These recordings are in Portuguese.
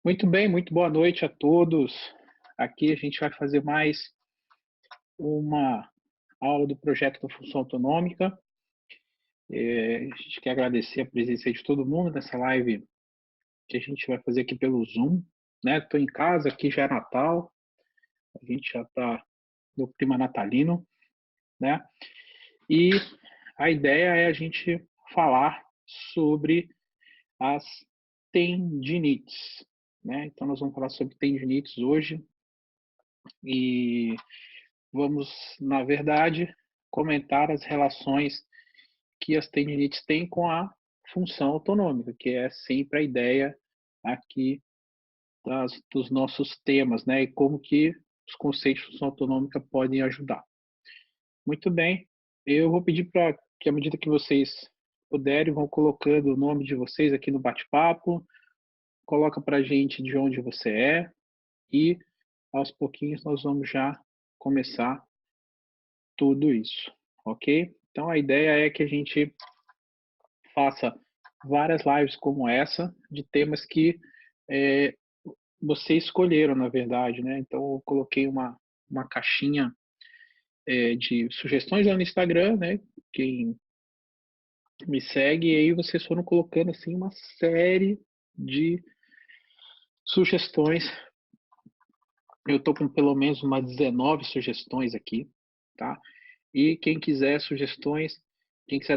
Muito bem, muito boa noite a todos. Aqui a gente vai fazer mais uma aula do projeto da função autonômica. A gente quer agradecer a presença de todo mundo nessa live que a gente vai fazer aqui pelo Zoom, né? Estou em casa, aqui já é Natal, a gente já está no clima natalino, né? E a ideia é a gente falar sobre as tendinites, né? Então nós vamos falar sobre tendinites hoje e vamos, na verdade, comentar as relações que as tendinites têm com a função autonômica, que é sempre a ideia aqui dos nossos temas, né? E como que os conceitos de função autonômica podem ajudar. Muito bem, eu vou pedir para que, à medida que vocês puderem, vão colocando o nome de vocês aqui no bate-papo, coloca para a gente de onde você é e, aos pouquinhos, nós vamos já começar tudo isso, ok? Então a ideia é que a gente faça várias lives como essa, de temas que é, vocês escolheram, na verdade, né? Então eu coloquei uma caixinha de sugestões lá no Instagram, né? Quem me segue, e aí vocês foram colocando assim uma série de sugestões. Eu estou com pelo menos umas 19 sugestões aqui, tá? E quem quiser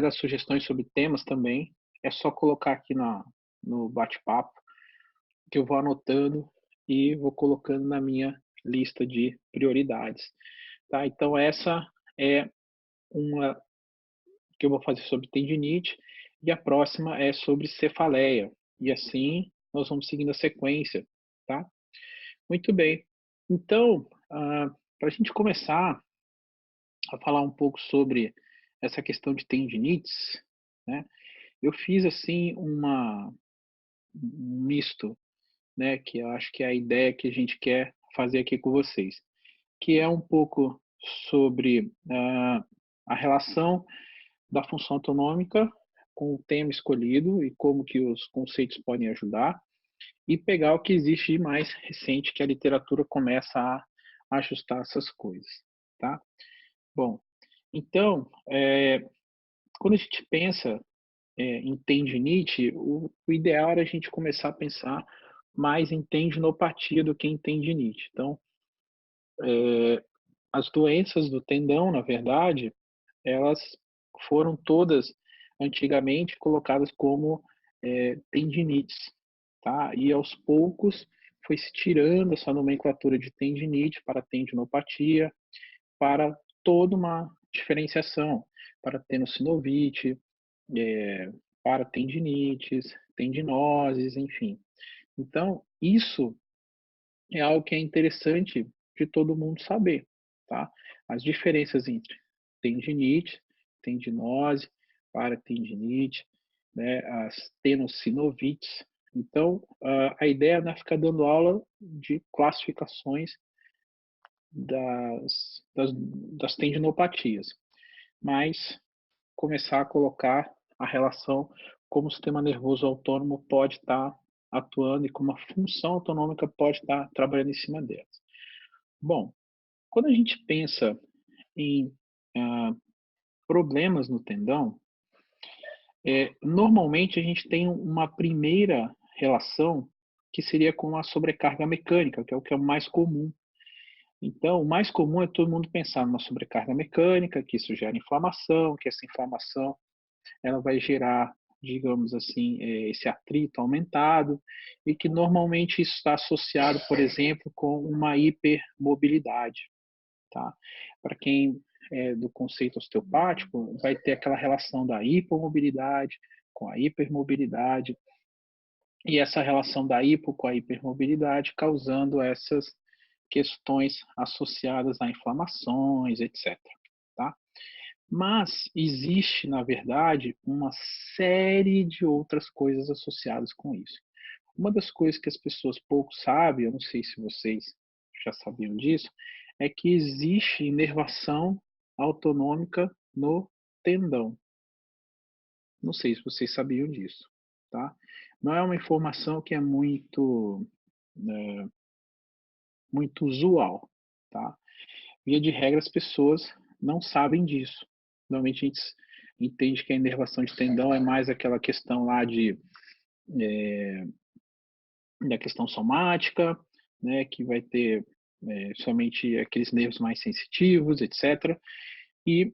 dar sugestões sobre temas também, é só colocar aqui no bate-papo, que eu vou anotando e vou colocando na minha lista de prioridades, tá? Então essa é uma que eu vou fazer sobre tendinite e a próxima é sobre cefaleia. E assim nós vamos seguindo a sequência, tá? Muito bem. Então, para a gente começar a falar um pouco sobre essa questão de tendinites, né? Eu fiz assim um misto, né? Que eu acho que é a ideia que a gente quer fazer aqui com vocês, que é um pouco sobre a relação da função autonômica com o tema escolhido e como que os conceitos podem ajudar, e pegar o que existe de mais recente que a literatura começa a ajustar essas coisas, tá? Bom, então, quando a gente pensa em tendinite, o ideal era a gente começar a pensar mais em tendinopatia do que em tendinite. Então, as doenças do tendão, na verdade, elas foram todas antigamente colocadas como tendinites, tá? E aos poucos foi se tirando essa nomenclatura de tendinite para tendinopatia, para toda uma diferenciação, para tenossinovite, é, para tendinites, tendinoses, enfim. Então, isso é algo que é interessante de todo mundo saber, tá? As diferenças entre tendinite, tendinose, paratendinite, né, as tenossinovites. Então, a ideia não é ficar dando aula de classificações das tendinopatias, mas começar a colocar a relação como o sistema nervoso autônomo pode estar atuando e como a função autonômica pode estar trabalhando em cima delas. Bom, quando a gente pensa em ah, problemas no tendão, normalmente a gente tem uma primeira relação que seria com a sobrecarga mecânica, que é o que é o mais comum. Então, o mais comum é todo mundo pensar numa sobrecarga mecânica, que isso gera inflamação, que essa inflamação ela vai gerar, digamos assim, esse atrito aumentado, e que normalmente isso está associado, por exemplo, com uma hipermobilidade. Tá? Para quem é do conceito osteopático, vai ter aquela relação da hipomobilidade com a hipermobilidade, e essa relação da hipo com a hipermobilidade causando essas questões associadas a inflamações, etc. Tá? Mas existe, na verdade, uma série de outras coisas associadas com isso. Uma das coisas que as pessoas pouco sabem, eu não sei se vocês já sabiam disso, é que existe inervação autonômica no tendão. Não sei se vocês sabiam disso, tá? Não é uma informação que é muito muito usual, tá? Via de regra, as pessoas não sabem disso. Normalmente a gente entende que a inervação de tendão é mais aquela questão lá da questão somática, né, que vai ter somente aqueles nervos mais sensitivos, etc. E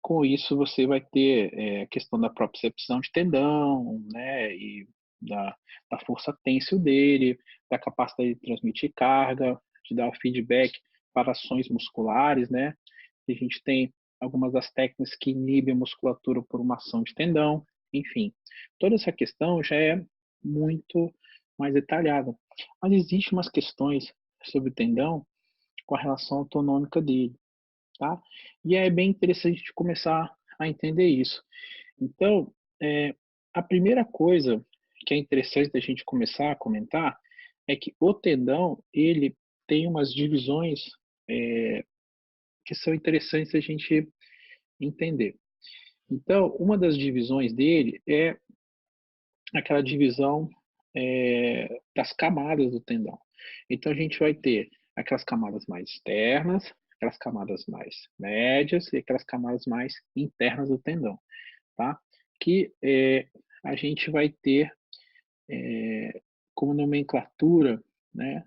com isso você vai ter a questão da propriocepção de tendão, né, e da força têncil dele, da capacidade de transmitir carga, de dar o feedback para ações musculares, né? A gente tem algumas das técnicas que inibem a musculatura por uma ação de tendão, enfim. Toda essa questão já é muito mais detalhada. Mas existem umas questões sobre o tendão com a relação autonômica dele, tá? E é bem interessante de começar a entender isso. Então, a primeira coisa que é interessante da gente começar a comentar é que o tendão, ele tem umas divisões que são interessantes a gente entender. Então, uma das divisões dele é aquela divisão das camadas do tendão. Então, a gente vai ter aquelas camadas mais externas, aquelas camadas mais médias e aquelas camadas mais internas do tendão, tá? Que a gente vai ter como nomenclatura, né?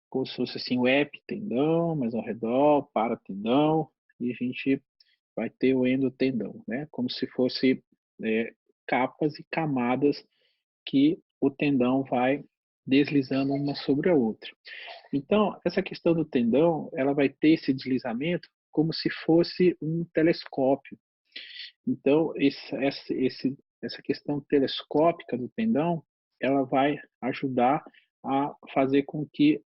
Como se fosse assim o epitendão, mas ao redor, o paratendão, e a gente vai ter o endotendão, né? Como se fosse capas e camadas que o tendão vai deslizando uma sobre a outra. Então, essa questão do tendão, ela vai ter esse deslizamento como se fosse um telescópio. Então, essa questão telescópica do tendão, ela vai ajudar a fazer com que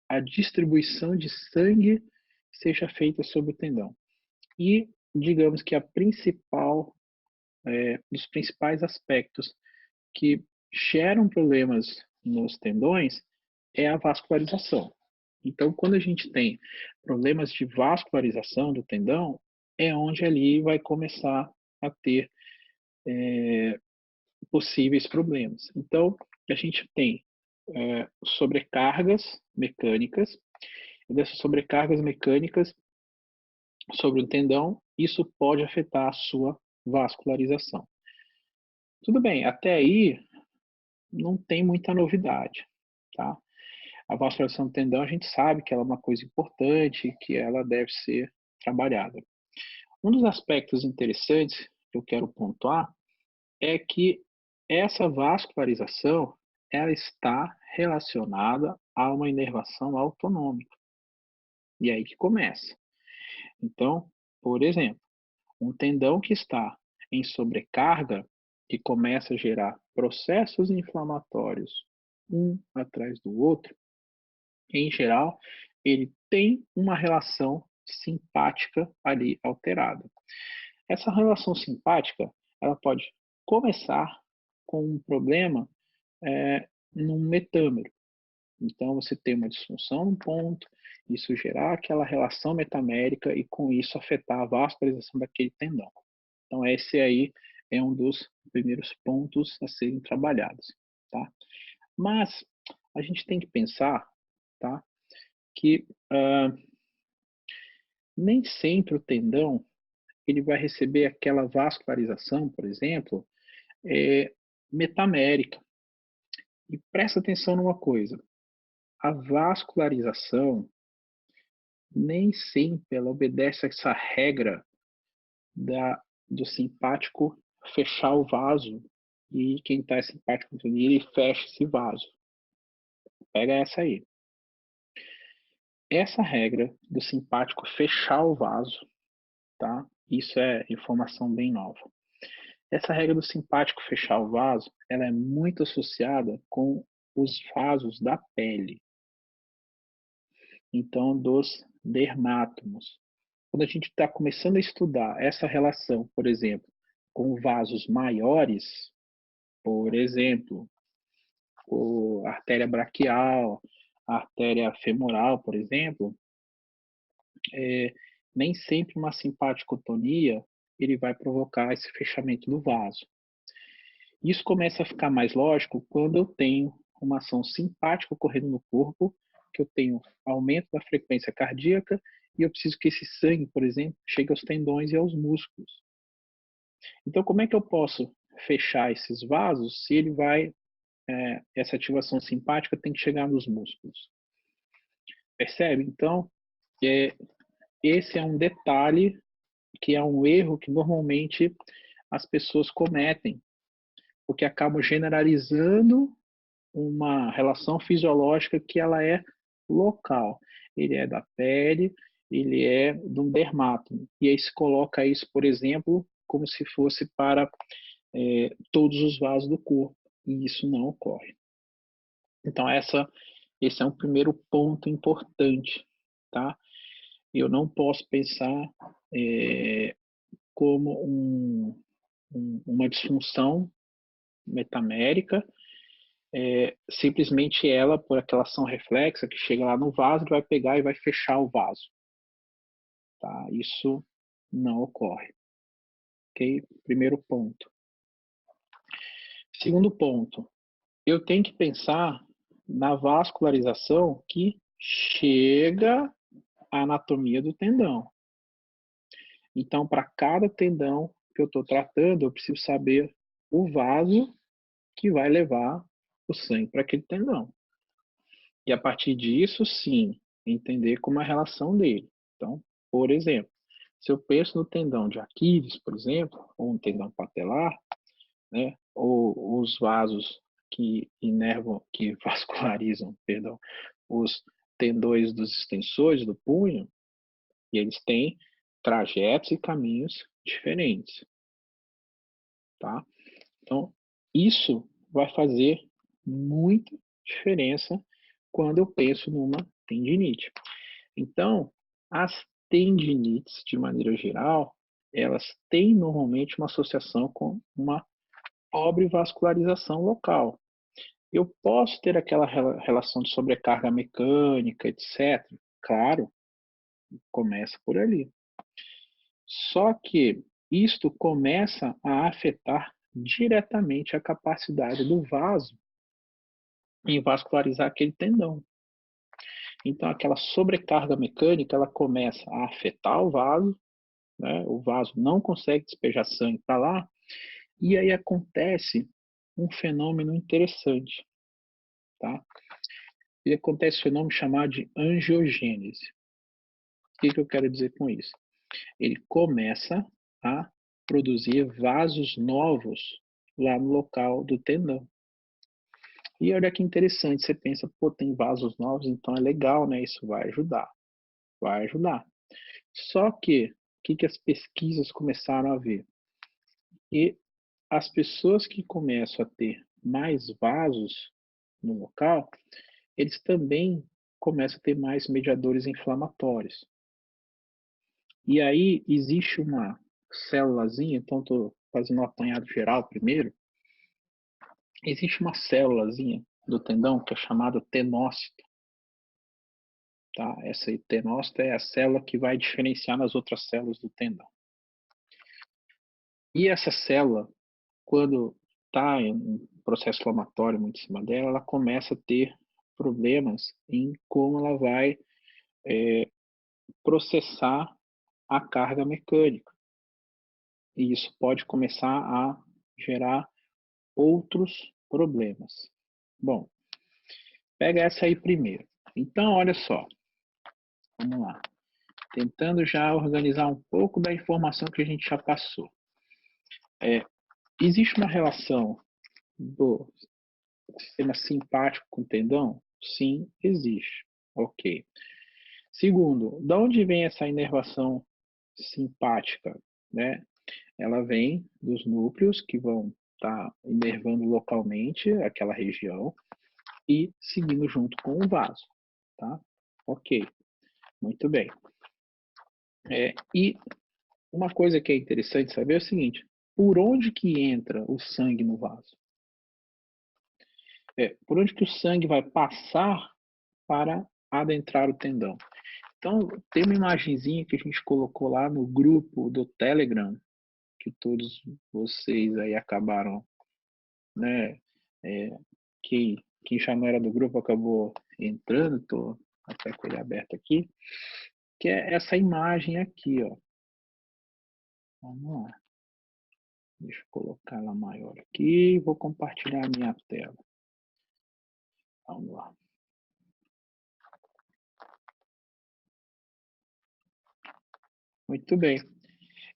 a distribuição de sangue seja feita sobre o tendão. E, digamos que dos principais aspectos que geram problemas nos tendões é a vascularização. Então, quando a gente tem problemas de vascularização do tendão, é onde ali vai começar a ter possíveis problemas. Então, a gente tem sobrecargas mecânicas, e dessas sobrecargas mecânicas sobre o tendão, isso pode afetar a sua vascularização. Tudo bem, até aí não tem muita novidade, tá? A vascularização do tendão, a gente sabe que ela é uma coisa importante, que ela deve ser trabalhada. Um dos aspectos interessantes que eu quero pontuar é que essa vascularização ela está relacionada a uma inervação autonômica. E é aí que começa. Então, por exemplo, um tendão que está em sobrecarga, que começa a gerar processos inflamatórios um atrás do outro, em geral, ele tem uma relação simpática ali alterada. Essa relação simpática, ela pode começar com um problema num metâmero. Então, você tem uma disfunção num ponto, isso gerar aquela relação metamérica e, com isso, afetar a vascularização daquele tendão. Então, esse aí é um dos primeiros pontos a serem trabalhados, tá? Mas a gente tem que pensar, tá, que nem sempre o tendão ele vai receber aquela vascularização, por exemplo, metamérica. E presta atenção numa coisa, a vascularização nem sempre ela obedece a essa regra do simpático fechar o vaso e quem está simpático ele fecha esse vaso. Pega essa aí. Essa regra do simpático fechar o vaso, tá? Isso é informação bem nova. Essa regra do simpático fechar o vaso, ela é muito associada com os vasos da pele. Então, dos dermátomos. Quando a gente está começando a estudar essa relação, por exemplo, com vasos maiores, por exemplo, a artéria braquial, a artéria femoral, por exemplo, nem sempre uma simpaticotonia ele vai provocar esse fechamento do vaso. Isso começa a ficar mais lógico quando eu tenho uma ação simpática ocorrendo no corpo, que eu tenho aumento da frequência cardíaca e eu preciso que esse sangue, por exemplo, chegue aos tendões e aos músculos. Então, como é que eu posso fechar esses vasos se ele vai, essa ativação simpática tem que chegar nos músculos? Percebe? Então, esse é um detalhe que é um erro que normalmente as pessoas cometem, porque acabam generalizando uma relação fisiológica que ela é local. Ele é da pele, ele é de um dermato. E aí se coloca isso, por exemplo, como se fosse para todos os vasos do corpo. E isso não ocorre. Então, esse é um primeiro ponto importante, tá? Eu não posso pensar como uma disfunção metamérica, simplesmente ela, por aquela ação reflexa que chega lá no vaso, ele vai pegar e vai fechar o vaso. Tá? Isso não ocorre. Ok? Primeiro ponto. Segundo ponto, eu tenho que pensar na vascularização que chega à anatomia do tendão. Então, para cada tendão que eu estou tratando, eu preciso saber o vaso que vai levar o sangue para aquele tendão. E a partir disso, sim, entender como é a relação dele. Então, por exemplo, se eu penso no tendão de Aquiles, por exemplo, ou um tendão patelar, né, ou os vasos que inervam, que vascularizam, perdão, os tendões dos extensores do punho, e eles têm trajetos e caminhos diferentes, tá? Então, isso vai fazer muita diferença quando eu penso numa tendinite. Então, as tendinites, de maneira geral, elas têm normalmente uma associação com uma pobre vascularização local. Eu posso ter aquela relação de sobrecarga mecânica, etc. Claro, começa por ali. Só que isto começa a afetar diretamente a capacidade do vaso em vascularizar aquele tendão. Então, aquela sobrecarga mecânica, ela começa a afetar o vaso, né? O vaso não consegue despejar sangue para lá, e aí acontece um fenômeno interessante, tá? E acontece um fenômeno chamado de angiogênese. O que eu quero dizer com isso? Ele começa a produzir vasos novos lá no local do tendão. E olha que interessante, você pensa, pô, tem vasos novos, então é legal, né? Isso vai ajudar. Vai ajudar. Só que, o que as pesquisas começaram a ver? E as pessoas que começam a ter mais vasos no local, eles também começam a ter mais mediadores inflamatórios. E aí existe uma célulazinha, então estou fazendo um apanhado geral primeiro. Existe uma célulazinha do tendão que é chamada tenócito. Tá? Essa tenócito é a célula que vai diferenciar nas outras células do tendão. E essa célula, quando está em um processo inflamatório muito em cima dela, ela começa a ter problemas em como ela vai processar a carga mecânica. E isso pode começar a gerar outros problemas. Bom, pega essa aí primeiro. Então, olha só. Vamos lá. Tentando já organizar um pouco da informação que a gente já passou. Existe uma relação do sistema simpático com o tendão? Sim, existe. Ok. Segundo, de onde vem essa inervação simpática? Né? Ela vem dos núcleos que vão estar inervando localmente aquela região e seguindo junto com o vaso. Tá? Ok, muito bem. E uma coisa que é interessante saber é o seguinte, por onde que entra o sangue no vaso? Por onde que o sangue vai passar para adentrar o tendão? Então, tem uma imagenzinha que a gente colocou lá no grupo do Telegram, que todos vocês aí acabaram, né, que quem já não era do grupo acabou entrando, estou até com ele aberto aqui, que é essa imagem aqui, ó. Vamos lá. Deixa eu colocar ela maior aqui, vou compartilhar a minha tela. Vamos lá. Muito bem.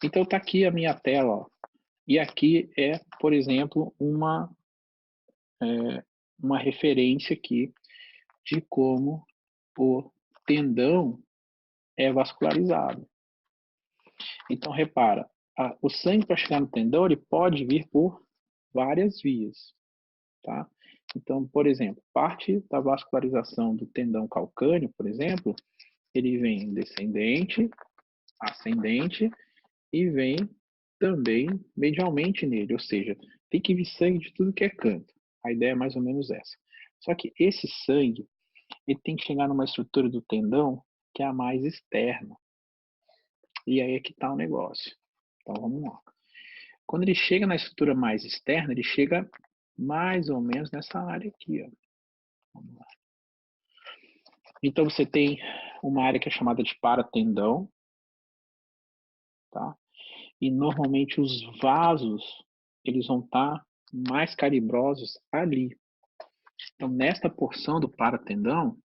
Então está aqui a minha tela, ó. E aqui é, por exemplo, uma referência aqui de como o tendão é vascularizado. Então, repara, o sangue para chegar no tendão, ele pode vir por várias vias, tá? Então, por exemplo, parte da vascularização do tendão calcâneo, por exemplo, ele vem descendente, ascendente e vem também medialmente nele, ou seja, tem que vir sangue de tudo que é canto. A ideia é mais ou menos essa. Só que esse sangue, ele tem que chegar numa estrutura do tendão que é a mais externa. E aí é que está o negócio. Então vamos lá. Quando ele chega na estrutura mais externa, ele chega mais ou menos nessa área aqui, ó. Vamos lá. Então você tem uma área que é chamada de paratendão, tá? E normalmente os vasos, eles vão estar mais calibrosos ali. Então nesta porção do paratendão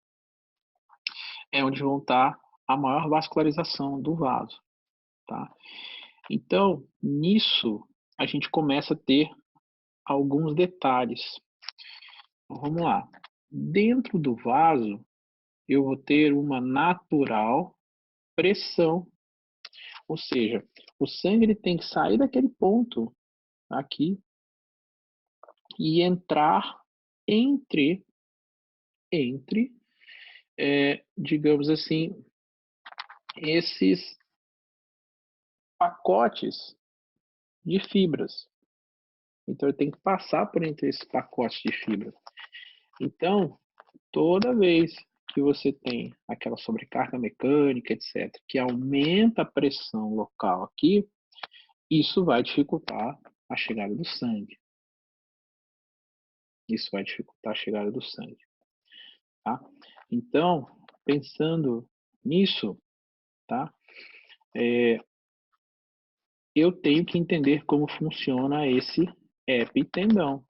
é onde vão estar a maior vascularização do vaso, tá? Então nisso a gente começa a ter alguns detalhes. Então, vamos lá. Dentro do vaso, eu vou ter uma natural pressão, ou seja, o sangue ele tem que sair daquele ponto aqui e entrar entre, digamos assim, esses pacotes de fibras. Então, eu tenho que passar por entre esses pacotes de fibra. Então, toda vez que você tem aquela sobrecarga mecânica, etc., que aumenta a pressão local aqui, isso vai dificultar a chegada do sangue. Isso vai dificultar a chegada do sangue. Tá? Então, pensando nisso, tá? Eu tenho que entender como funciona esse epitendão.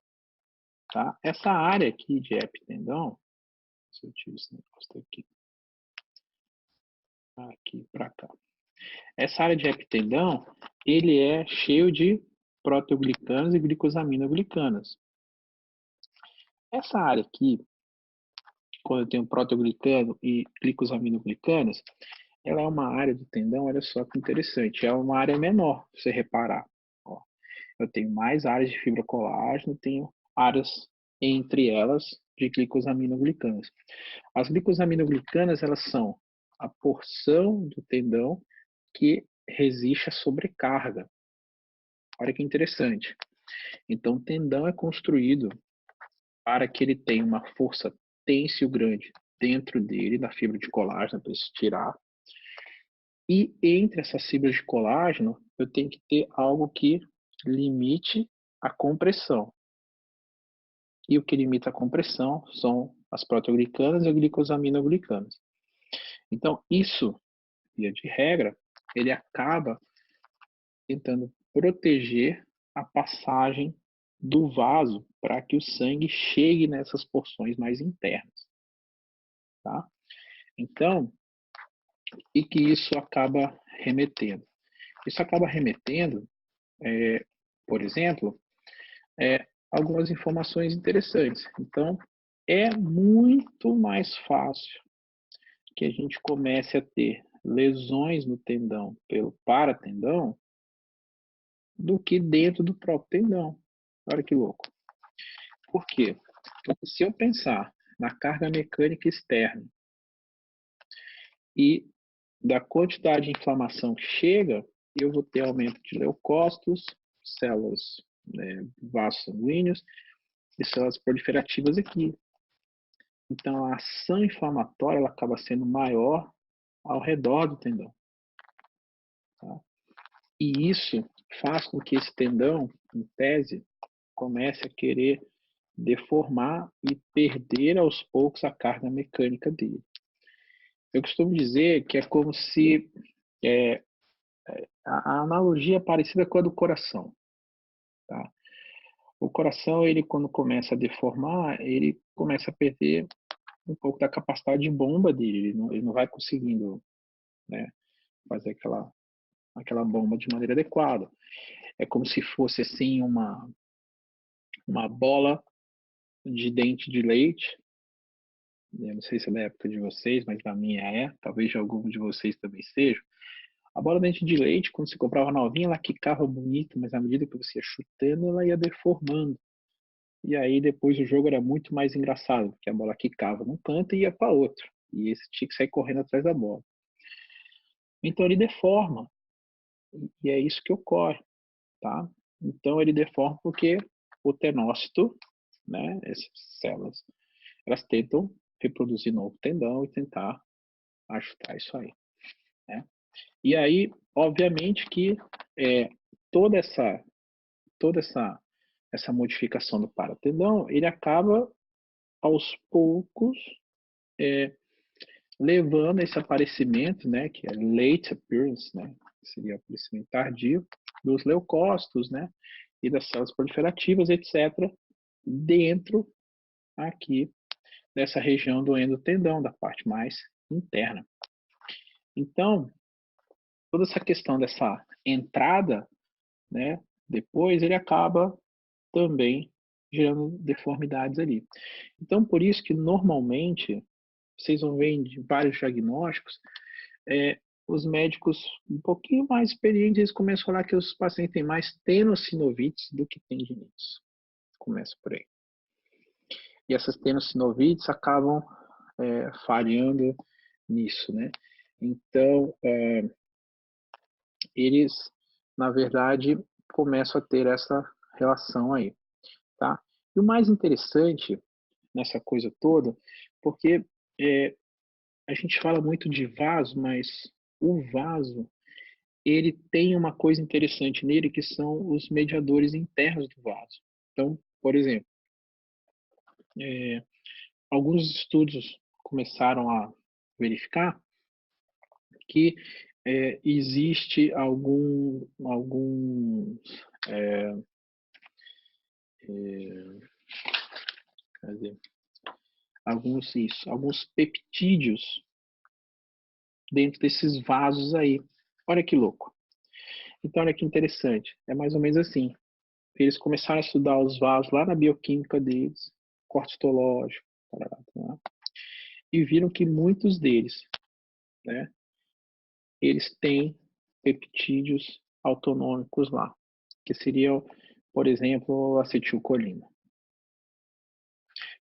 Tá? Essa área aqui de epitendão, se eu tiro esse negócio aqui para cá. Essa área de epitendão, ele é cheio de proteoglicanas e glicosaminoglicanas. Essa área aqui, quando eu tenho proteoglicano e glicosaminoglicanas, ela é uma área do tendão, olha só que interessante, é uma área menor, se você reparar. Ó, eu tenho mais áreas de fibra colágeno, tenho áreas entre elas de glicosaminoglicanas. As glicosaminoglicanas, elas são a porção do tendão que resiste à sobrecarga. Olha que interessante. Então, o tendão é construído para que ele tenha uma força tênsil grande dentro dele, da fibra de colágeno, para se tirar. E entre essas fibras de colágeno, eu tenho que ter algo que limite a compressão. E o que limita a compressão são as proteoglicanas e as glicosaminoglicanas. Então, isso, via de regra, ele acaba tentando proteger a passagem do vaso para que o sangue chegue nessas porções mais internas. Tá? Então, e que isso acaba remetendo? Isso acaba remetendo, por exemplo, algumas informações interessantes. Então, é muito mais fácil que a gente comece a ter lesões no tendão pelo paratendão do que dentro do próprio tendão. Olha que louco. Por quê? Porque se eu pensar na carga mecânica externa e da quantidade de inflamação que chega, eu vou ter aumento de leucócitos, células, vasos sanguíneos e células proliferativas aqui. Então, a ação inflamatória ela acaba sendo maior ao redor do tendão. Tá? E isso faz com que esse tendão, em tese, comece a querer deformar e perder aos poucos a carga mecânica dele. Eu costumo dizer que é como se a analogia é parecida com a do coração. Tá? O coração, ele quando começa a deformar, ele começa a perder um pouco da capacidade de bomba dele, ele não vai conseguindo, né, fazer aquela bomba de maneira adequada. É como se fosse assim uma bola de dente de leite. Eu não sei se é da época de vocês, mas da minha é, talvez de algum de vocês também seja. A bola de dente de leite, quando você comprava novinha, ela quicava bonita, mas à medida que você ia chutando, ela ia deformando. E aí depois o jogo era muito mais engraçado, porque a bola quicava num canto e ia para outro. E esse tinha que sair correndo atrás da bola. Então ele deforma. E é isso que ocorre, tá? Então ele deforma porque o tenócito, né, essas células, elas tentam reproduzir novo tendão e tentar ajustar isso aí, né? E aí, obviamente que toda essa modificação do paratendão, ele acaba aos poucos levando esse aparecimento, né, que é late appearance, né, que seria o aparecimento tardio dos leucócitos, né, e das células proliferativas, etc., dentro aqui dessa região do endotendão, da parte mais interna. Então, toda essa questão dessa entrada, né, depois ele acaba também gerando deformidades ali. Então, por isso que normalmente vocês vão ver em vários diagnósticos, os médicos um pouquinho mais experientes, eles começam a falar que os pacientes têm mais tenossinovites do que tendinites. Começa por aí. E essas tenossinovites acabam falhando nisso, né? Então, eles, na verdade, começam a ter essa relação aí, tá? E o mais interessante nessa coisa toda, porque a gente fala muito de vaso, mas o vaso, ele tem uma coisa interessante nele, que são os mediadores internos do vaso. Então, por exemplo, alguns estudos começaram a verificar que existe alguns peptídeos dentro desses vasos aí. Olha que louco. Então, olha que interessante. É mais ou menos assim. Eles começaram a estudar os vasos lá na bioquímica deles, corte histológico, e viram que muitos deles, né, eles têm peptídeos autonômicos lá, que seriam, por exemplo, acetilcolina,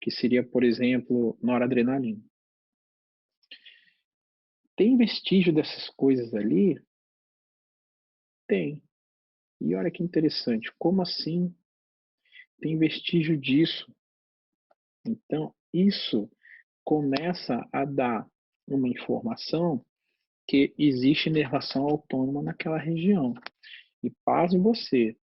que seria, por exemplo, noradrenalina. Tem vestígio dessas coisas ali? Tem. E olha que interessante, como assim tem vestígio disso? Então, isso começa a dar uma informação que existe inervação autônoma naquela região. E pasme você,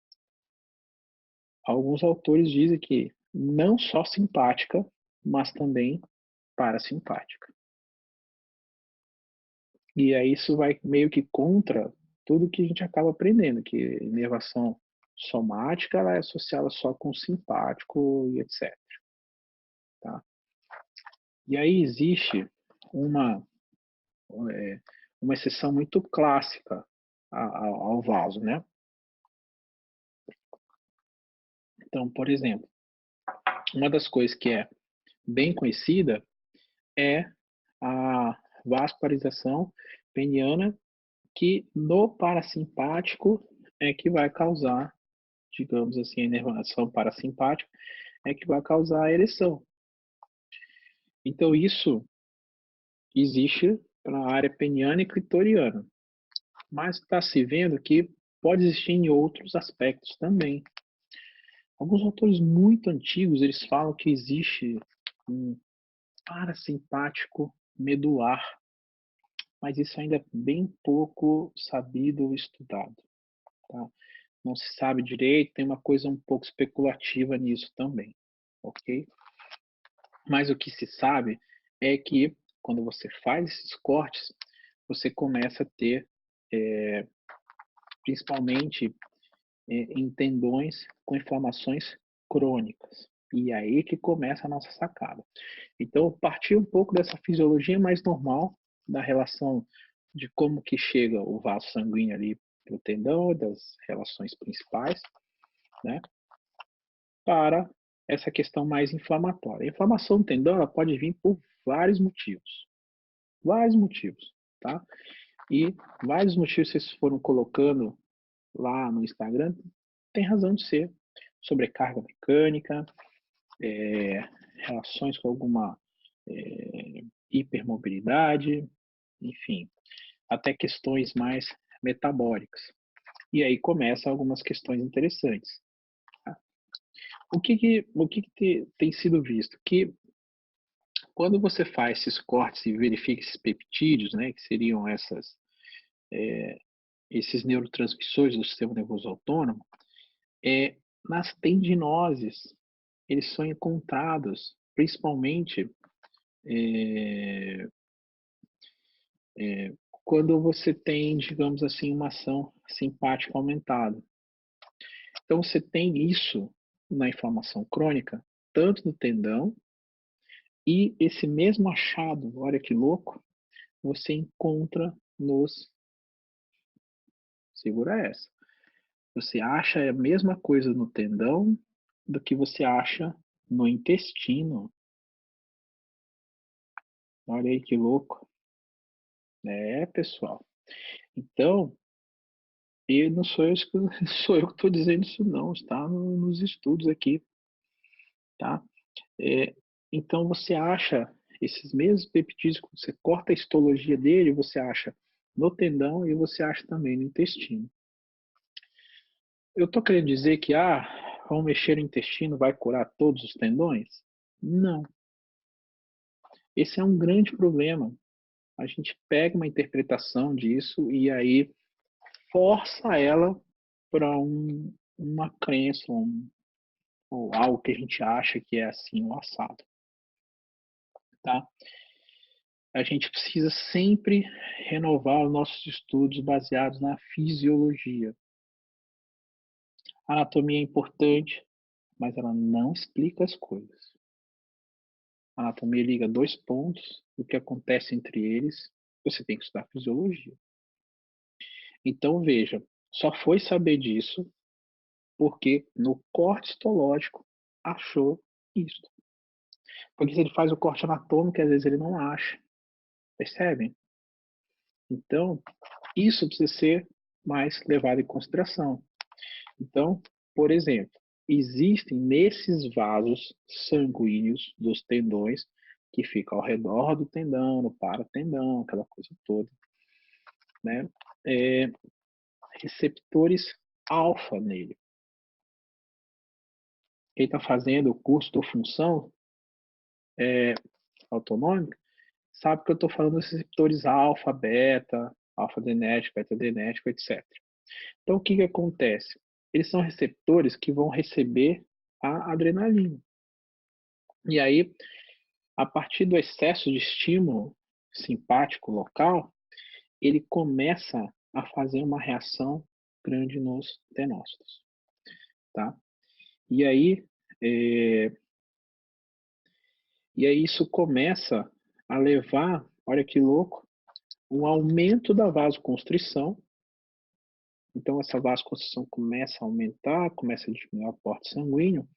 alguns autores dizem que não só simpática, mas também parasimpática. E aí isso vai meio que contra tudo que a gente acaba aprendendo, que inervação somática ela é associada só com simpático e etc. Tá? E aí existe uma, uma exceção muito clássica ao vaso, né? Então, por exemplo, uma das coisas que é bem conhecida é a vascularização peniana, que no parasimpático é que vai causar, digamos assim, a inervação parasimpática é que vai causar a ereção. Então, isso existe para a área peniana e clitoriana, mas está se vendo que pode existir em outros aspectos também. Alguns autores muito antigos, eles falam que existe um parasimpático medular, mas isso ainda é bem pouco sabido ou estudado. Tá? Não se sabe direito, tem uma coisa um pouco especulativa nisso também. ok? Mas o que se sabe é que quando você faz esses cortes, você começa a ter, principalmente, em tendões com inflamações crônicas. E aí que começa a nossa sacada. Então, partir um pouco dessa fisiologia mais normal, da relação de como que chega o vaso sanguíneo ali para o tendão, das relações principais, né, para essa questão mais inflamatória. A inflamação do tendão ela pode vir por vários motivos, tá? E vários motivos vocês foram colocando lá no Instagram, tem razão de ser. Sobrecarga mecânica, relações com alguma hipermobilidade, enfim, até questões mais metabólicas. E aí começam algumas questões interessantes. Tá? O que tem sido visto? Que quando você faz esses cortes e verifica esses peptídeos, né, que seriam esses neurotransmissores do sistema nervoso autônomo, nas tendinoses, eles são encontrados principalmente é, quando você tem, digamos assim, uma ação simpática aumentada. Então, você tem isso na inflamação crônica, tanto no tendão, e esse mesmo achado, olha que louco, você encontra nos. Segura essa. Você acha a mesma coisa no tendão do que você acha no intestino. Olha aí que louco. É, pessoal. Então, e não sou eu, sou eu que estou dizendo isso não, está nos estudos aqui, tá? É, então você acha esses mesmos peptídeos, quando você corta a histologia dele, você acha no tendão e você acha também no intestino. Eu estou querendo dizer que, vamos mexer no intestino, vai curar todos os tendões? Não. Esse é um grande problema. A gente pega uma interpretação disso e aí força ela para uma crença, ou algo que a gente acha que é assim o assado, tá? A gente precisa sempre renovar os nossos estudos baseados na fisiologia. A anatomia é importante, mas ela não explica as coisas. A anatomia liga dois pontos, o que acontece entre eles, você tem que estudar fisiologia. Então, veja, só foi saber disso porque no corte histológico achou isso. Porque se ele faz o corte anatômico, às vezes ele não acha. Percebem? Então, isso precisa ser mais levado em consideração. Então, por exemplo, existem nesses vasos sanguíneos dos tendões que ficam ao redor do tendão, no paratendão, aquela coisa toda, né? Receptores alfa nele. Quem está fazendo o curso de função autonômica sabe que eu estou falando dos receptores alfa, beta, alfa-adenético, beta-adenético, etc. Então, o que, que acontece? Eles são receptores que vão receber a adrenalina. E aí, a partir do excesso de estímulo simpático local, ele começa a fazer uma reação grande nos tenócitos, tá? E aí, é, e aí isso começa a levar, olha que louco, um aumento da vasoconstrição. Então, essa vasoconstrição começa a aumentar, começa a diminuir o aporte sanguíneo,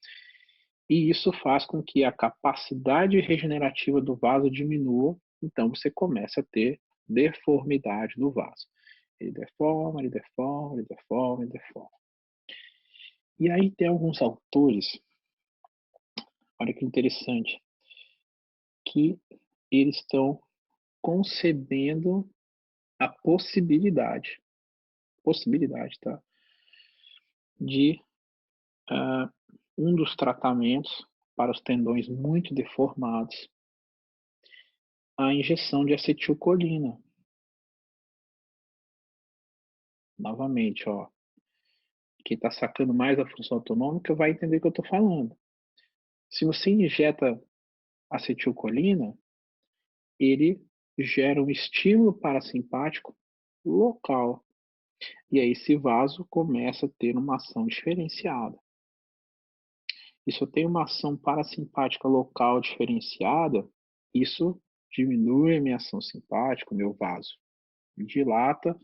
e isso faz com que a capacidade regenerativa do vaso diminua, então você começa a ter deformidade do vaso. Ele deforma, ele deforma, ele deforma, ele deforma. E aí tem alguns autores, olha que interessante, que eles estão concebendo a possibilidade, tá? De um dos tratamentos para os tendões muito deformados, a injeção de acetilcolina. Novamente, ó, quem está sacando mais a função autonômica vai entender o que eu estou falando. Se você injeta acetilcolina, ele gera um estímulo parasimpático local. E aí esse vaso começa a ter uma ação diferenciada. E se eu tenho uma ação parasimpática local diferenciada, isso diminui a minha ação simpática, o meu vaso dilata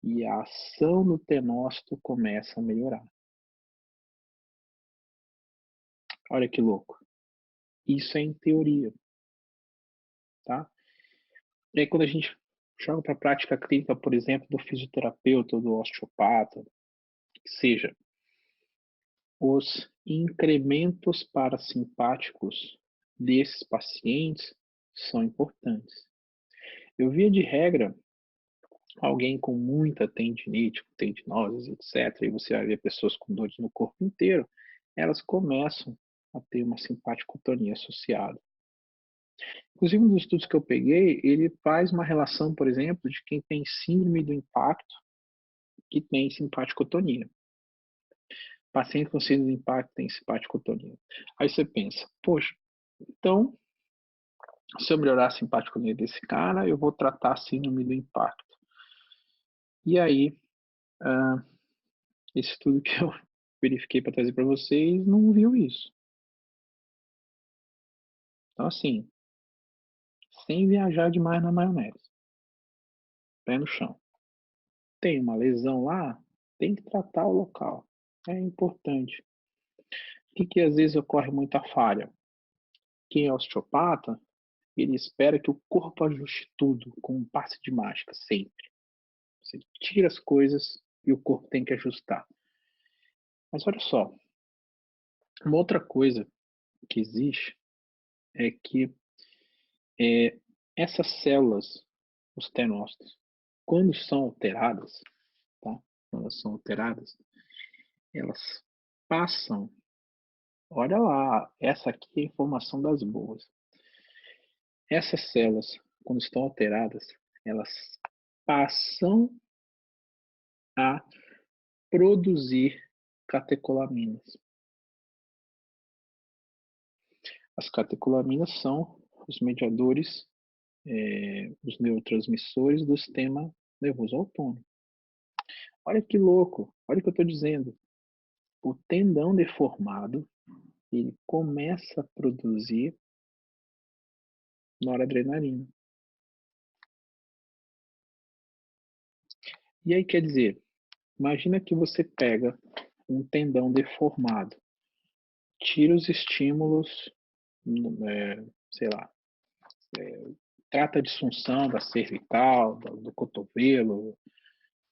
e a ação do tenócito começa a melhorar. Olha que louco. Isso é em teoria, tá? E aí quando a gente joga para a prática clínica, por exemplo, do fisioterapeuta ou do osteopata, que seja, os incrementos parasimpáticos desses pacientes são importantes. Eu via de regra alguém com muita tendinite, tendinoses, etc., e você vai ver pessoas com dores no corpo inteiro, elas começam a ter uma simpaticotonia associada. Inclusive, um dos estudos que eu peguei, ele faz uma relação, por exemplo, de quem tem síndrome do impacto que tem simpaticotonia. Paciente com síndrome do impacto tem simpaticotonia. Aí você pensa, poxa, então, se eu melhorar a simpaticotonia desse cara, eu vou tratar a síndrome do impacto. E aí, esse estudo que eu verifiquei para trazer para vocês não viu isso. Então, assim, sem viajar demais na maionese. Pé no chão. Tem uma lesão lá, tem que tratar o local. É importante. O que às vezes ocorre muita falha? Quem é osteopata, ele espera que o corpo ajuste tudo com um passe de mágica, sempre. Você tira as coisas e o corpo tem que ajustar. Mas olha só, uma outra coisa que existe é que essas células, os tenócitos, quando são alteradas, tá? Quando elas são alteradas, elas passam. Olha lá, essa aqui é a informação das boas. Essas células, quando estão alteradas, elas passam a produzir catecolaminas. As catecolaminas são os mediadores, os neurotransmissores do sistema nervoso autônomo. Olha que louco, olha o que eu estou dizendo. O tendão deformado, ele começa a produzir noradrenalina. E aí, quer dizer, imagina que você pega um tendão deformado, tira os estímulos, sei lá, trata a disfunção da cervical, do cotovelo,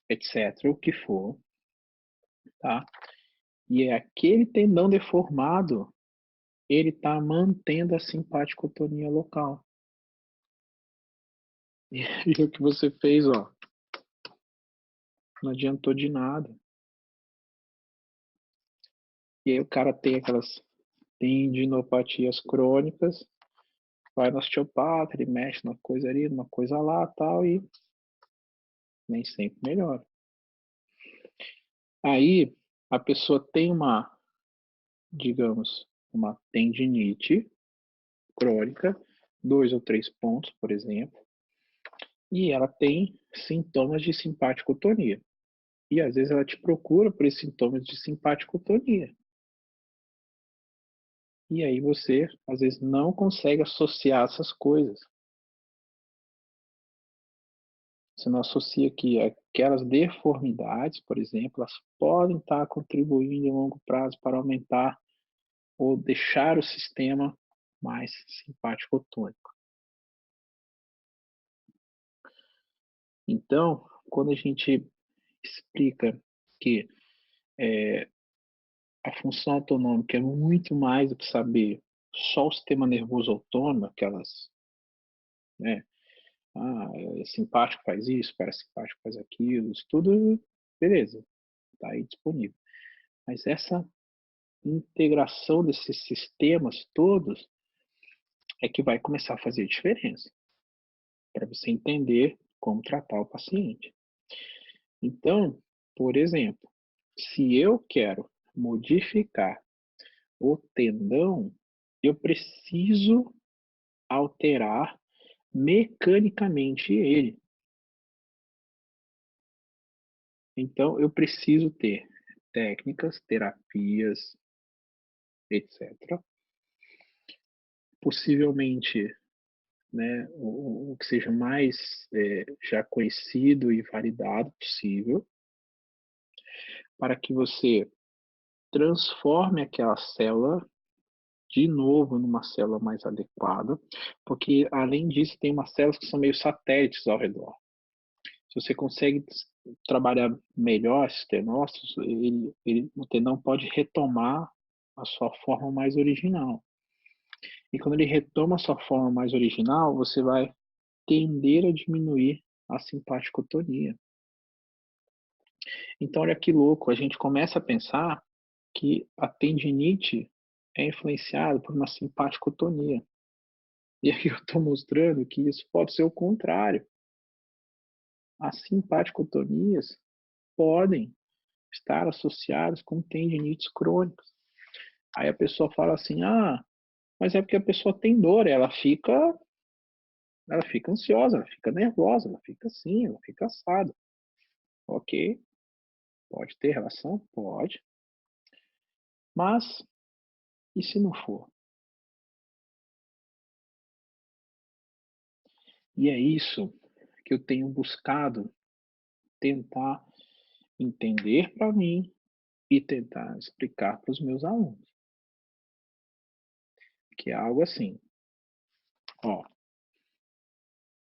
etc., o que for, tá? E é aquele tendão deformado, ele está mantendo a simpaticotonia local. E o que você fez, ó, não adiantou de nada. E aí o cara tem aquelas tendinopatias crônicas, vai no osteopata, ele mexe numa coisa ali, numa coisa lá, tal, e nem sempre melhora. Aí a pessoa tem uma, digamos, uma tendinite crônica, 2 ou 3 pontos, por exemplo, e ela tem sintomas de simpaticotonia. E às vezes ela te procura por esses sintomas de simpaticotonia. E aí você, às vezes, não consegue associar essas coisas. Você não associa que aquelas deformidades, por exemplo, elas podem estar contribuindo em longo prazo para aumentar ou deixar o sistema mais simpático-tônico. Então, quando a gente explica que a função autonômica é muito mais do que saber só o sistema nervoso autônomo, aquelas, né, simpático faz isso, parasimpático faz aquilo, isso tudo, beleza, está aí disponível. Mas essa integração desses sistemas todos é que vai começar a fazer diferença para você entender como tratar o paciente. Então, por exemplo, se eu quero modificar o tendão, eu preciso alterar mecanicamente ele. Então, eu preciso ter técnicas, terapias, etc. Possivelmente, né, o que seja mais já conhecido e validado possível, para que você transforme aquela célula de novo numa célula mais adequada, porque além disso tem umas células que são meio satélites ao redor. Se você consegue trabalhar melhor esses tendócitos, o tendão pode retomar a sua forma mais original. E quando ele retoma a sua forma mais original, você vai tender a diminuir a simpaticotonia. Então, olha que louco, a gente começa a pensar que a tendinite é influenciada por uma simpaticotonia. E aqui eu estou mostrando que isso pode ser o contrário. As simpaticotomias podem estar associadas com tendinites crônicas. Aí a pessoa fala assim, mas é porque a pessoa tem dor, ela fica ansiosa, ela fica nervosa, ela fica assim, ela fica assada. Ok, pode ter relação? Pode. Mas, e se não for? E é isso que eu tenho buscado tentar entender para mim e tentar explicar para os meus alunos. Que é algo assim, ó,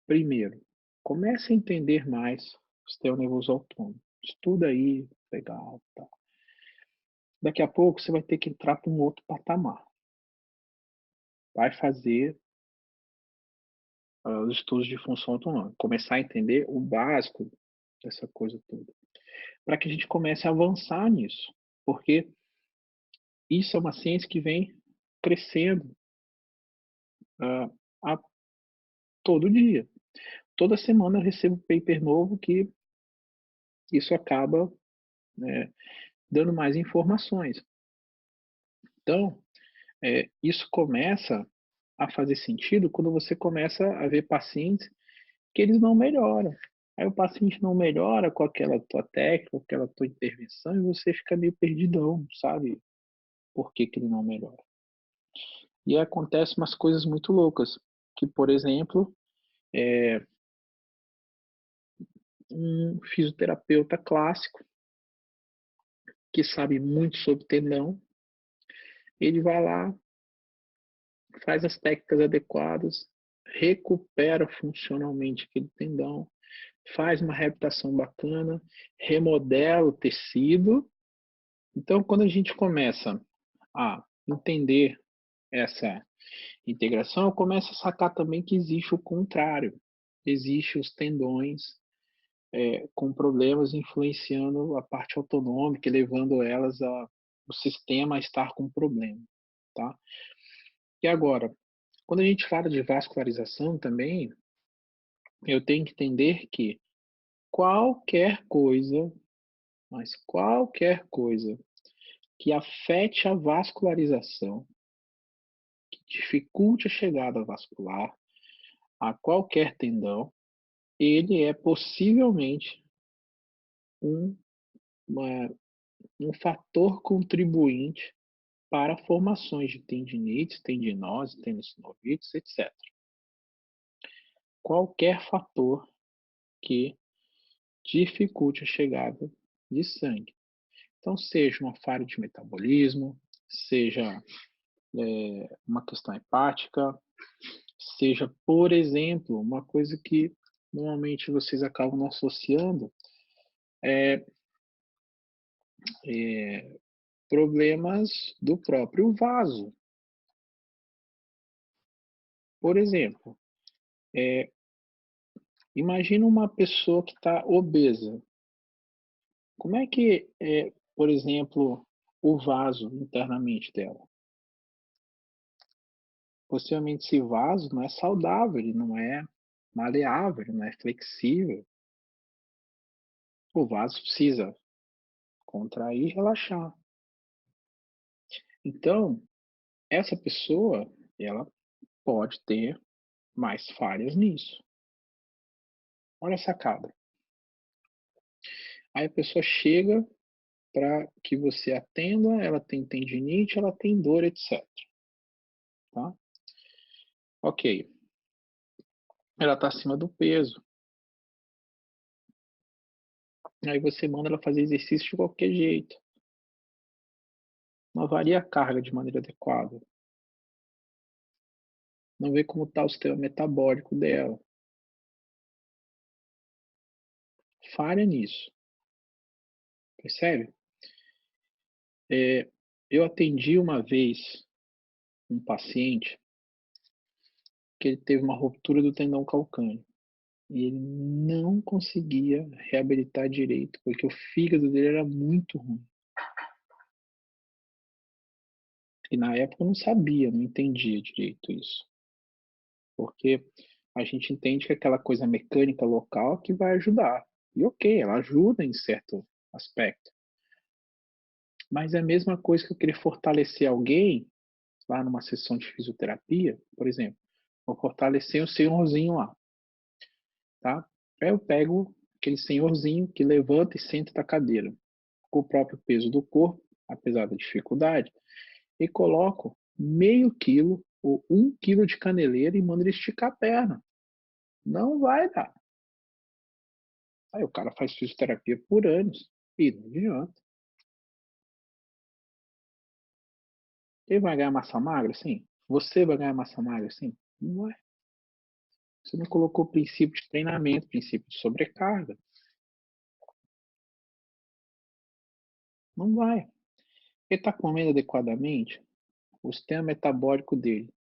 primeiro, comece a entender mais o sistema nervoso autônomo. Estuda aí, legal, tá. Daqui a pouco você vai ter que entrar para um outro patamar. Vai fazer os estudos de função autonômica, começar a entender o básico dessa coisa toda, para que a gente comece a avançar nisso, porque isso é uma ciência que vem crescendo a todo dia. Toda semana eu recebo um paper novo que isso acaba, né, dando mais informações. Então, isso começa a fazer sentido quando você começa a ver pacientes que eles não melhoram. Aí o paciente não melhora com aquela tua técnica, com aquela tua intervenção, e você fica meio perdidão, não sabe por que que ele não melhora. E acontecem umas coisas muito loucas, que, por exemplo, um fisioterapeuta clássico, que sabe muito sobre tendão, ele vai lá, faz as técnicas adequadas, recupera funcionalmente aquele tendão, faz uma reabilitação bacana, remodela o tecido. Então, quando a gente começa a entender essa integração, eu começo a sacar também que existe o contrário. Existem os tendões com problemas influenciando a parte autonômica, levando o sistema a estar com problema. Tá? E agora, quando a gente fala de vascularização também, eu tenho que entender que qualquer coisa, mas qualquer coisa que afete a vascularização, que dificulte a chegada vascular a qualquer tendão, ele é possivelmente um, uma, um fator contribuinte para formações de tendinites, tendinose, tendinossinovites, etc. Qualquer fator que dificulte a chegada de sangue. Então, seja uma falha de metabolismo, seja uma questão hepática, seja, por exemplo, uma coisa que normalmente vocês acabam não associando, problemas do próprio vaso. Por exemplo, imagina uma pessoa que está obesa. Como é que é, por exemplo, o vaso internamente dela? Possivelmente esse vaso não é saudável, ele não é maleável, ele não é flexível. O vaso precisa contrair e relaxar. Então, essa pessoa, ela pode ter mais falhas nisso. Olha a sacada. Aí a pessoa chega para que você atenda, ela tem tendinite, ela tem dor, etc. Tá? Ok. Ela está acima do peso. Aí você manda ela fazer exercício de qualquer jeito. Não varia a carga de maneira adequada. Não vê como está o sistema metabólico dela. Falha nisso. Percebe? Eu atendi uma vez um paciente que ele teve uma ruptura do tendão calcâneo. E ele não conseguia reabilitar direito, porque o fígado dele era muito ruim. E na época eu não sabia, não entendia direito isso. Porque a gente entende que é aquela coisa mecânica local que vai ajudar. E ok, ela ajuda em certo aspecto. Mas é a mesma coisa que eu querer fortalecer alguém lá numa sessão de fisioterapia, por exemplo. Vou fortalecer o senhorzinho lá, tá? Aí eu pego aquele senhorzinho que levanta e senta da cadeira, com o próprio peso do corpo, apesar da dificuldade, e coloco meio quilo ou 1 quilo de caneleira e mando ele esticar a perna. Não vai dar. Aí o cara faz fisioterapia por anos e não adianta. Ele vai ganhar massa magra? Sim. Você vai ganhar massa magra? Sim. Não vai. Você não colocou princípio de treinamento, princípio de sobrecarga. Não vai. Ele está comendo adequadamente, o sistema metabólico dele,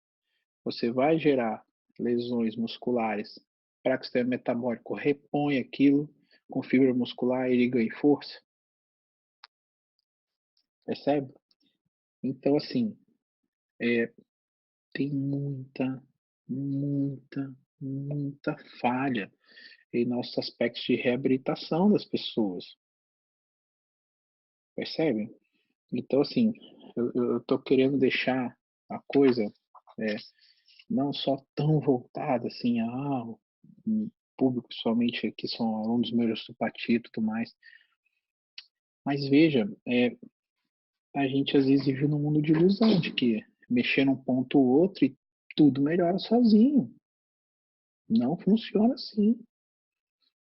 você vai gerar lesões musculares para que o sistema metabólico reponha aquilo com fibra muscular e ele ganhe força. Percebe? Então, assim, tem muita falha em nossos aspectos de reabilitação das pessoas. Percebe? Então, assim, eu estou querendo deixar a coisa não só tão voltada assim a um público somente que são alunos meus do Pati e tudo mais. Mas veja, a gente às vezes vive num mundo de ilusão, de que mexer num ponto ou outro e tudo melhora sozinho. Não funciona assim,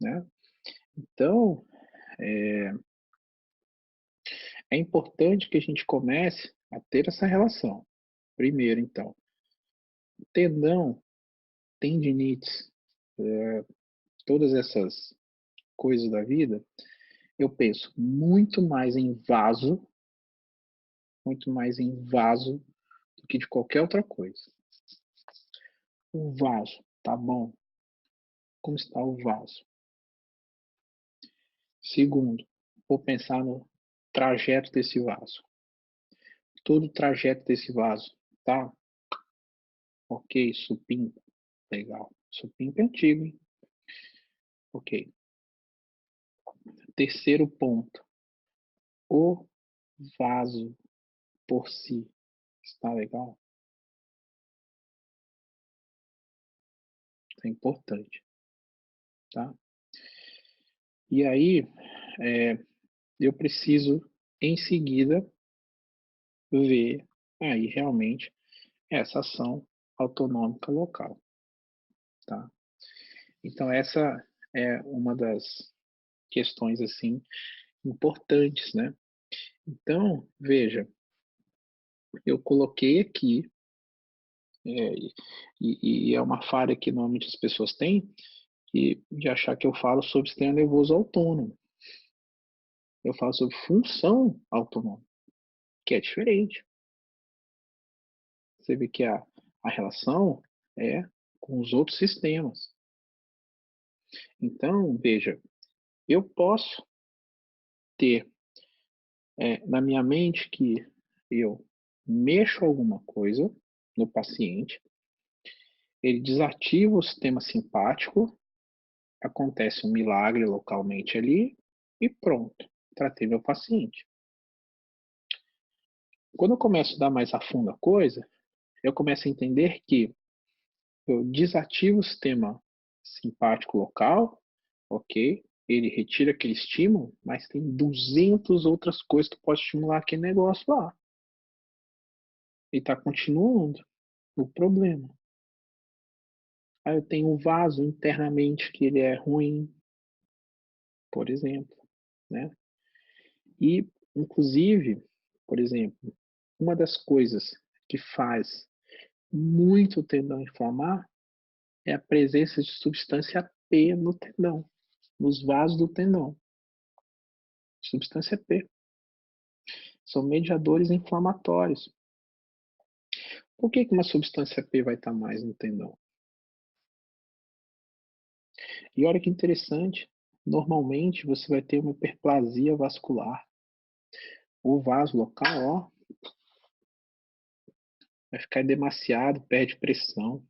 né? Então, é importante que a gente comece a ter essa relação. Primeiro, então, tendão, tendinites, todas essas coisas da vida, eu penso muito mais em vaso do que de qualquer outra coisa. O vaso, tá bom? Como está o vaso? Segundo, vou pensar no trajeto desse vaso. Todo o trajeto desse vaso, tá? Ok, supimpa, legal. Supimpa é antigo, hein? Ok. Terceiro ponto, o vaso por si está legal? É importante, tá? E aí, eu preciso, em seguida, ver aí realmente essa ação autonômica local, tá? Então essa é uma das questões assim importantes, né? Então veja, eu coloquei aqui e é uma falha que normalmente as pessoas têm de achar que eu falo sobre sistema nervoso autônomo. Eu falo sobre função autonômica, que é diferente. Você vê que a relação é com os outros sistemas. Então, veja, eu posso ter na minha mente que eu mexo alguma coisa no paciente, ele desativa o sistema simpático, acontece um milagre localmente ali e pronto, tratei meu paciente. quando eu começo a dar mais a fundo a coisa, eu começo a entender que eu desativo o sistema simpático local, ok? Ele retira aquele estímulo, mas tem 200 outras coisas que pode estimular aquele negócio lá. E está continuando o problema. Aí eu tenho um vaso internamente que ele é ruim, por exemplo, né? E, inclusive, por exemplo, uma das coisas que faz muito o tendão inflamar é a presença de substância P no tendão, nos vasos do tendão. Substância P. São mediadores inflamatórios. Por que uma substância P vai estar mais no tendão? E olha que interessante, normalmente você vai ter uma hiperplasia vascular. O vaso local, ó, vai ficar demasiado, perde pressão.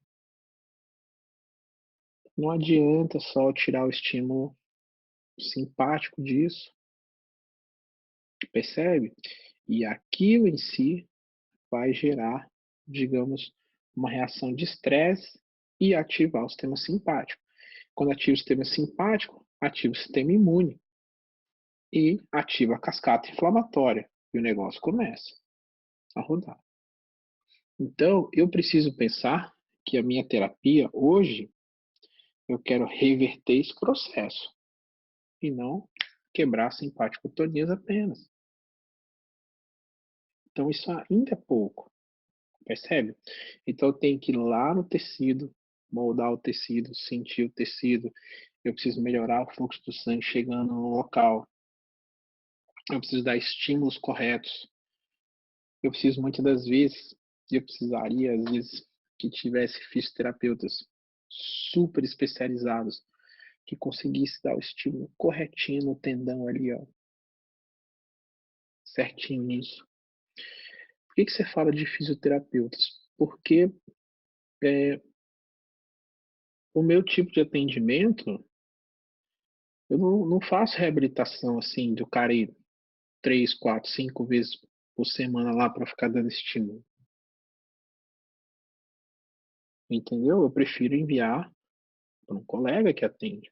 Não adianta só tirar o estímulo simpático disso, percebe? E aquilo em si vai gerar, digamos, uma reação de estresse e ativar o sistema simpático. Quando ativa o sistema simpático, ativa o sistema imune e ativa a cascata inflamatória. E o negócio começa a rodar. Então, eu preciso pensar que a minha terapia hoje, eu quero reverter esse processo e não quebrar a simpático-tonias apenas. Então, isso ainda é pouco, percebe? Então, eu tenho que ir lá no tecido, moldar o tecido, sentir o tecido. Eu preciso melhorar o fluxo do sangue chegando no local. Eu preciso dar estímulos corretos. Eu preciso muitas das vezes, eu precisaria às vezes que tivesse fisioterapeutas super especializados que conseguisse dar o estímulo corretinho no tendão ali, ó, certinho nisso. Por que você fala de fisioterapeutas? Porque o meu tipo de atendimento, eu não faço reabilitação assim do cara ir 3, 4, 5 vezes por semana lá para ficar dando estímulo. Entendeu? Eu prefiro enviar para um colega que atende.